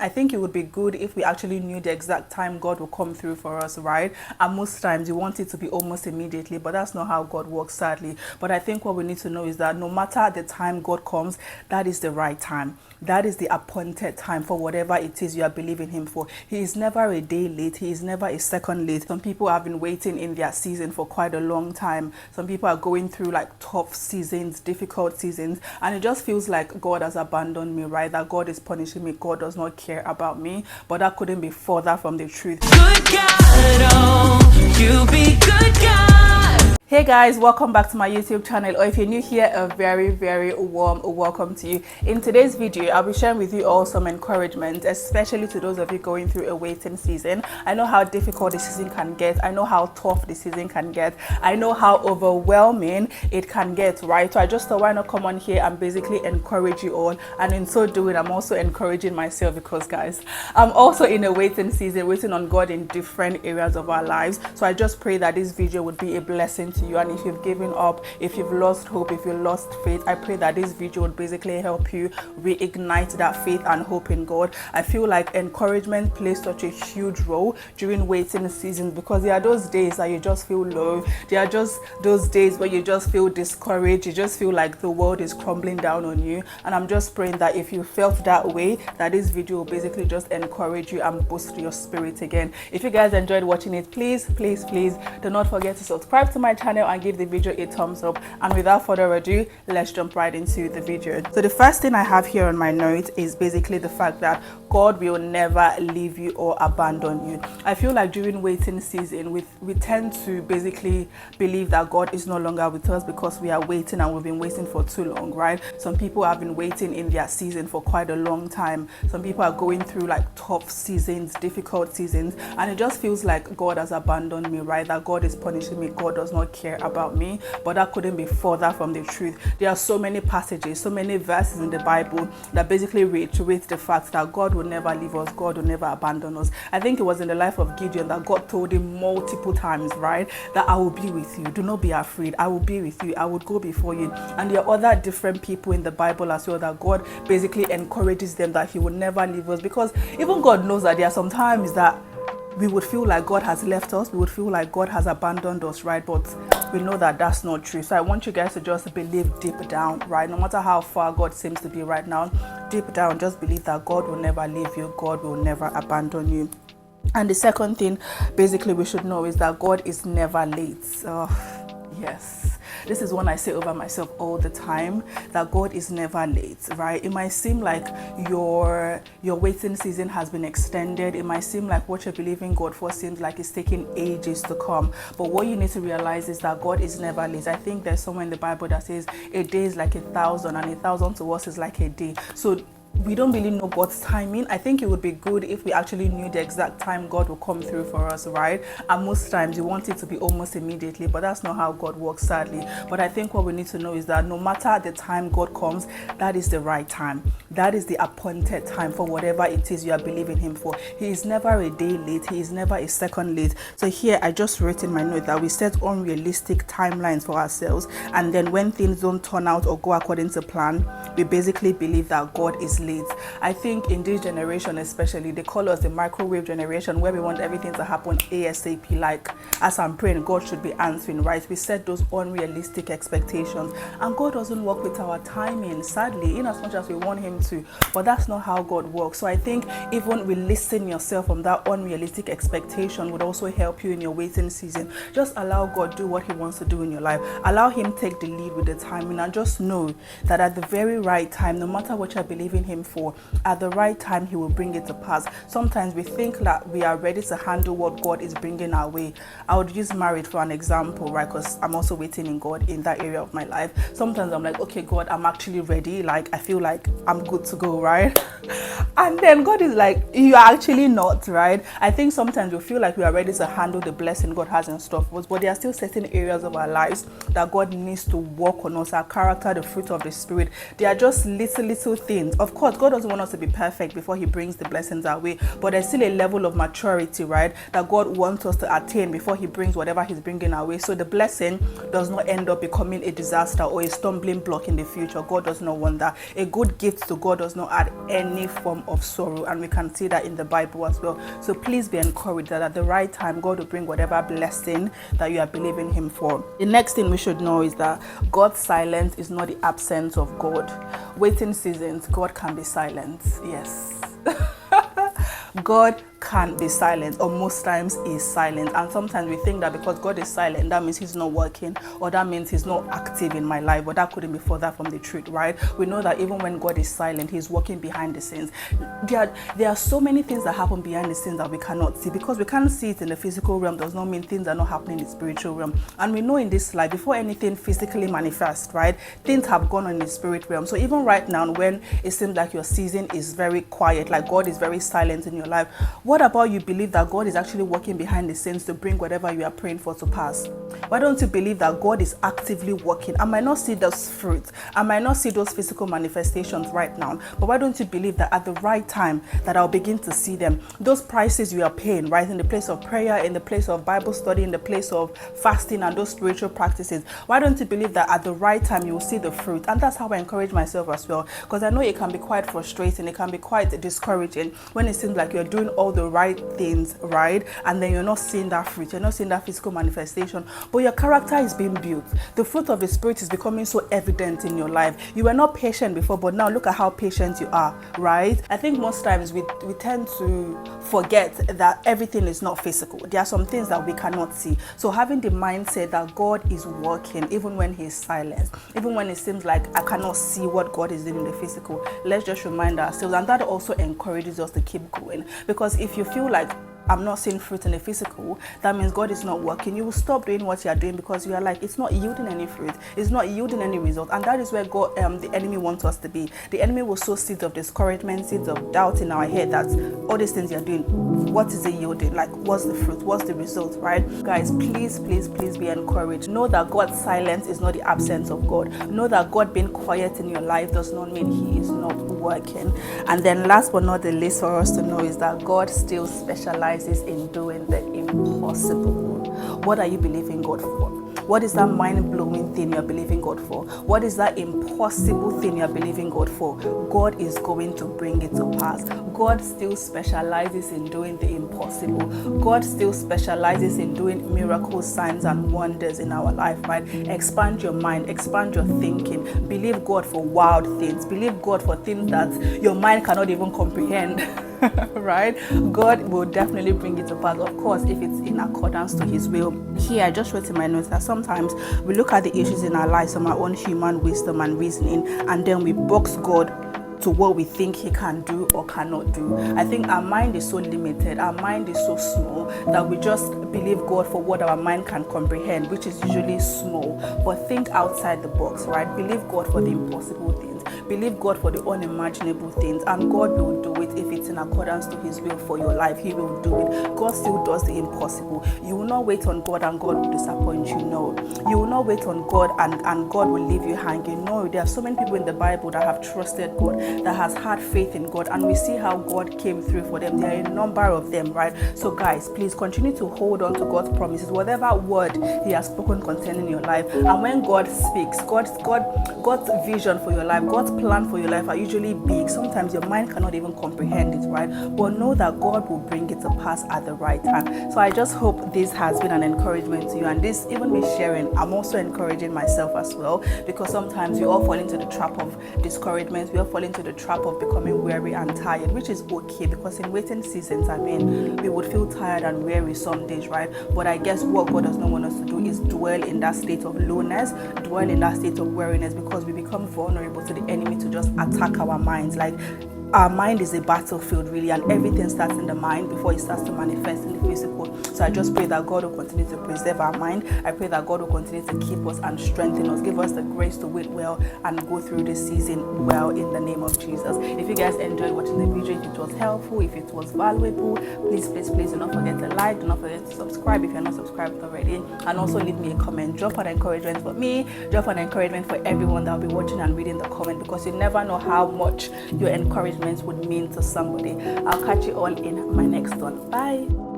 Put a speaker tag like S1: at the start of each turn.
S1: I think it would be good if we actually knew the exact time God will come through for us, right? And most times you want it to be almost immediately, but that's not how God works, sadly. But I think what we need to know is that no matter the time God comes, that is the right time. That is the appointed time for whatever it is you are believing Him for. He is never a day late. He is never a second late. Some people have been waiting in their season for quite a long time. Some people are going through like tough seasons, difficult seasons, and it just feels like God has abandoned me, right? That God is punishing me. God does not care about me. But that couldn't be further from the truth.
S2: Good God, oh, you be good God.
S1: Hey guys, welcome back to my YouTube channel, or if you're new here, a very warm welcome to you. In today's video, I'll be sharing with you all some encouragement, especially to those of you going through a waiting season. I know how difficult the season can get. I know how tough the season can get. I know how overwhelming it can get, right? So I just thought, why not come on here and basically encourage you all, and in so doing, I'm also encouraging myself, because guys, I'm also in a waiting season, waiting on God in different areas of our lives. So I just pray that this video would be a blessing to you. And if you've given up, if you've lost hope, if you lost faith, I pray that this video would basically help you reignite that faith and hope in God. I feel like encouragement plays such a huge role during waiting seasons, because there are those days that you just feel low. There are just those days where you just feel discouraged. You just feel like the world is crumbling down on you. And I'm just praying that if you felt that way, that this video will basically just encourage you and boost your spirit again. If you guys enjoyed watching it, please do not forget to subscribe to my channel and give the video a thumbs up. And without further ado, let's jump right into the video. So the first thing I have here on my notes is basically the fact that God will never leave you or abandon you. I feel like during waiting season, we tend to basically believe that God is no longer with us because we are waiting, and we've been waiting for too long, right? Some people have been waiting in their season for quite a long time. Some people are going through like tough seasons, difficult seasons, and it just feels like God has abandoned me, right? That God is punishing me. God does not care about me. But that couldn't be further from the truth. There are so many passages, so many verses in the Bible that basically reiterate the fact that God will never leave us, God will never abandon us. I think it was in the life of Gideon that God told him multiple times, right, that I will be with you, do not be afraid, I will be with you, I will go before you. And there are other different people in the Bible as well that God basically encourages them that He will never leave us, because even God knows that there are some times that we would feel like God has left us, we would feel like God has abandoned us, right? But we know that that's not true. So I want you guys to just believe deep down, right? No matter how far God seems to be right now, deep down, just believe that God will never leave you, God will never abandon you. And the second thing basically we should know is that God is never late. Yes, this is one I say over myself all the time, that God is never late, right? It might seem like your waiting season has been extended. It might seem like what you're believing God for seems like it's taking ages to come. But what you need to realize is that God is never late. I think there's somewhere in the Bible that says a day is like 1,000, and 1,000 to us is like a day. So we don't really know God's timing. I think it would be good if we actually knew the exact time God will come through for us, right? And most times you want it to be almost immediately, but that's not how God works, sadly. But I think what we need to know is that no matter the time God comes, that is the right time. That is the appointed time for whatever it is you are believing Him for. He is never a day late. He is never a second late. So here I just wrote in my note that we set unrealistic timelines for ourselves, and then when things don't turn out or go according to plan, we basically believe that God is late. I think in this generation especially, they call us the microwave generation, where we want everything to happen ASAP. Like as I'm praying, God should be answering, right? We set those unrealistic expectations, and God doesn't work with our timing, sadly, in as much as we want Him to. But that's not how God works. So I think even releasing yourself from that unrealistic expectation would also help you in your waiting season. Just allow God do what He wants to do in your life. Allow Him take the lead with the timing, and just know that at the very right time, no matter what you're believing Him for, at the right time He will bring it to pass. Sometimes we think that we are ready to handle what God is bringing our way. I would use marriage for an example, right? Because I'm also waiting in God in that area of my life. Sometimes I'm like, okay, God, I'm actually ready. Like I feel like I'm good to go, right? And then God is like, you are actually not, right? I think sometimes we feel like we are ready to handle the blessing God has in store for us, but there are still certain areas of our lives that God needs to work on us, our character, the fruit of the Spirit. They are just little things. Of course, course, God doesn't want us to be perfect before he brings the blessings our way, but there's still a level of maturity, right, that God wants us to attain before he brings whatever he's bringing our way. So the blessing does not end up becoming a disaster or a stumbling block in the future. God does not want that. A good gift to God does not add any form of sorrow, and we can see that in the Bible as well. So please be encouraged that at the right time, God will bring whatever blessing that you are believing him for. The next thing we should know is that God's silence is not the absence of God. Waiting seasons, God can be silent. Yes. God can be silent, or most times is silent. And sometimes we think that because God is silent, that means he's not working, or that means he's not active in my life, but that couldn't be further from the truth, right? We know that even when God is silent, he's working behind the scenes. There are so many things that happen behind the scenes that we cannot see. Because we can't see it in the physical realm does not mean things are not happening in the spiritual realm. And we know in this life, before anything physically manifests, right, things have gone on in the spirit realm. So even right now, when it seems like your season is very quiet, like God is very silent in your life, what about you believe that God is actually working behind the scenes to bring whatever you are praying for to pass? Why don't you believe that God is actively working? I might not see those fruits, I might not see those physical manifestations right now, but why don't you believe that at the right time that I'll begin to see them? Those prices you are paying, right, in the place of prayer, in the place of Bible study, in the place of fasting and those spiritual practices, why don't you believe that at the right time you will see the fruit? And that's how I encourage myself as well, because I know it can be quite frustrating, it can be quite discouraging when it seems like you're doing all the right things, right, and then you're not seeing that fruit, you're not seeing that physical manifestation, but your character is being built. The fruit of the Spirit is becoming so evident in your life. You were not patient before, but now look at how patient you are, right? I think most times we tend to forget that everything is not physical. There are some things that we cannot see. So having the mindset that God is working even when he's silent, even when it seems like I cannot see what God is doing in the physical, let's just remind ourselves, and that also encourages us to keep going. Because if you feel like I'm not seeing fruit in the physical, that means God is not working. You will stop doing what you are doing because you are like, it's not yielding any fruit, it's not yielding any result. And that is where God, the enemy wants us to be. The enemy will sow seeds of discouragement, seeds of doubt in our head that all these things you're doing, what is it yielding? Like, what's the fruit? What's the result, right? Guys, please, please, please be encouraged. Know that God's silence is not the absence of God. Know that God being quiet in your life does not mean he is not working. And then last but not the least for us to know is that God still specializes in doing the impossible. What are you believing God for? What is that mind-blowing thing you're believing God for? What is that impossible thing you're believing God for? God is going to bring it to pass. God still specializes in doing the impossible. God still specializes in doing miracles, signs, and wonders in our life, right? Expand your mind, expand your thinking. Believe God for wild things. Believe God for things that your mind cannot even comprehend. Right? God will definitely bring it to pass, of course, if it's in accordance to his will. Here, I just wrote in my notes that sometimes we look at the issues in our lives from our own human wisdom and reasoning, and then we box God to what we think he can do or cannot do. I think our mind is so limited, our mind is so small, that we just believe God for what our mind can comprehend, which is usually small. But think outside the box, right? Believe God for the impossible things. Believe God for the unimaginable things, and God will do it if it's in accordance to his will for your life. He will do it. God still does the impossible. You will not wait on God and God will disappoint you. No. You will not wait on God and God will leave you hanging. No. There are so many people in the Bible that have trusted God, that has had faith in God, and we see how God came through for them. There are a number of them, right? So guys, please continue to hold on to God's promises, whatever word he has spoken concerning your life. And when God speaks, God's vision for your life, God's plan for your life are usually big. Sometimes your mind cannot even comprehend it, right? But know that God will bring it to pass at the right time. So I just hope this has been an encouragement to you, and this, even me sharing, I'm also encouraging myself as well, because sometimes we all fall into the trap of discouragement. We all fall into the trap of becoming weary and tired, which is okay, because in waiting seasons, I mean, we would feel tired and weary some days, right? But I guess what God does not want us to do is dwell in that state of lowness, dwell in that state of weariness, because we become vulnerable to the enemy to just attack our minds. Like, our mind is a battlefield really, and everything starts in the mind before it starts to manifest in the physical. So I just pray that God will continue to preserve our mind. I pray that God will continue to keep us and strengthen us, give us the grace to wait well and go through this season well in the name of Jesus. If you guys enjoyed watching the video, if it was helpful, if it was valuable, please do not forget to like, do not forget to subscribe if you're not subscribed already, and also leave me a comment. Drop an encouragement for me, drop an encouragement for everyone that will be watching and reading the comment, because you never know how much your encouragement would mean to somebody. I'll catch you all in my next one. Bye.